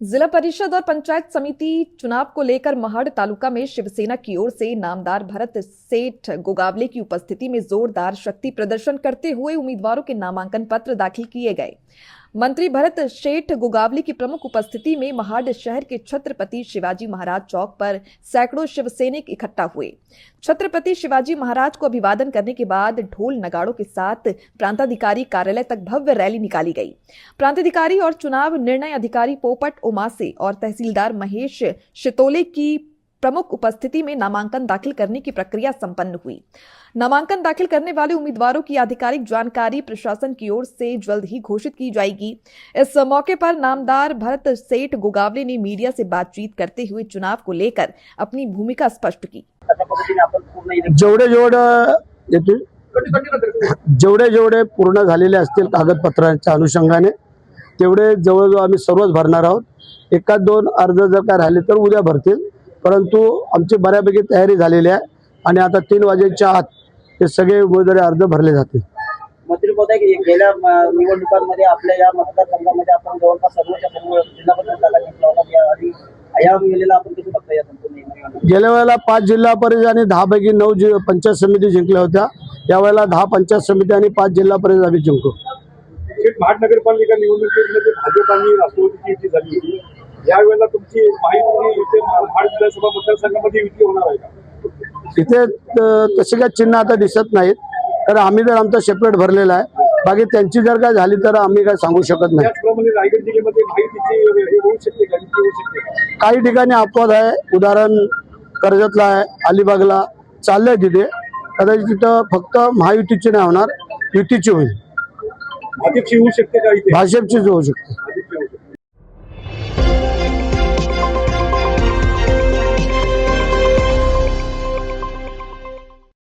जिला परिषद और पंचायत समिति चुनाव को लेकर महड तालुका में शिवसेना की ओर से नामदार भरत सेठ गोगावले की उपस्थिति में जोरदार शक्ति प्रदर्शन करते हुए उम्मीदवारों के नामांकन पत्र दाखिल किए गए। मंत्री भरत सेठ गोगावले की प्रमुख उपस्थिति में महड शहर के छत्रपति शिवाजी महाराज चौक पर सैकड़ों शिवसैनिक इकट्ठा हुए। छत्रपति शिवाजी महाराज को अभिवादन करने के बाद ढोल नगाड़ों के साथ प्रांताधिकारी कार्यालय तक भव्य रैली निकाली गई। प्रांताधिकारी और चुनाव निर्णय अधिकारी पोपट उमासे और तहसीलदार महेश शितोले की प्रमुख उपस्थिति में नामांकन दाखिल करने की प्रक्रिया संपन्न हुई। नामांकन दाखिल करने वाले उम्मीदवारों की आधिकारिक जानकारी प्रशासन की ओर से जल्द ही घोषित की जाएगी। इस मौके पर नामदार भरत सेठ गोगावले ने मीडिया से बातचीत करते हुए चुनाव को लेकर अपनी भूमिका स्पष्ट की। जेवढे पूर्ण झालेले असतील कागदपत्रांच्या अनुषंगाने तेवढे जवळजवळ आम्ही सर्वच भरणार आहोत। एकाच दोन अर्ज जर काय राहिले तर उद्या भरतील, परंतु आमची बऱ्यापैकी तयारी झालेली आहे आणि आता 3 वाजेच्या आत हे सगळे उमेदवारी अर्ज भरले जातील। मंत्री महोदय, गेल्या निवडणुकांमध्ये आपल्या या मतदारसंघामध्ये आपण जवळपास सर्वच्या सर्व जिल्हा परिषद जागा जिंकल्या होत्या आणि या वेळेला आपण कसं बघता या संपूर्ण गेल्या वेळेला 5 जिल्हा परिषद आणि 10 पैकी 9 पंचायत समिती जिंकल्या होत्या। या वेळेला 10 पंचायत समिती आणि 5 जिल्हा परिषद आम्ही जिंकू। महानगरपालिका निवडणुकीमध्ये भाजप आणि राष्ट्रवादीची युती झाली होती, यावेळेला तुमची माहिती इथे महाड विधानसभा मतदारसंघामध्ये युती होणार आहे का? इथे तसे काय चिन्ह आता दिसत नाहीत, तर आम्ही तर आमचा सेपरेट भरलेला आहे। बाकी त्यांची जर काय झाली तर आम्ही काय सांगू शकत नाही। त्याचप्रमाणे रायगड जिल्ह्यामध्ये माहितीची होऊ शकते का? होऊ शकते काही ठिकाणी अपवाद आहे, उदाहरण कर्जतला आहे, अलिबागला चाललंय तिथे। कदाचित तिथं फक्त महायुतीची नाही होणार, युतीची होईल। भाजपची होऊ शकते का? इथे भाजपचीच होऊ शकते।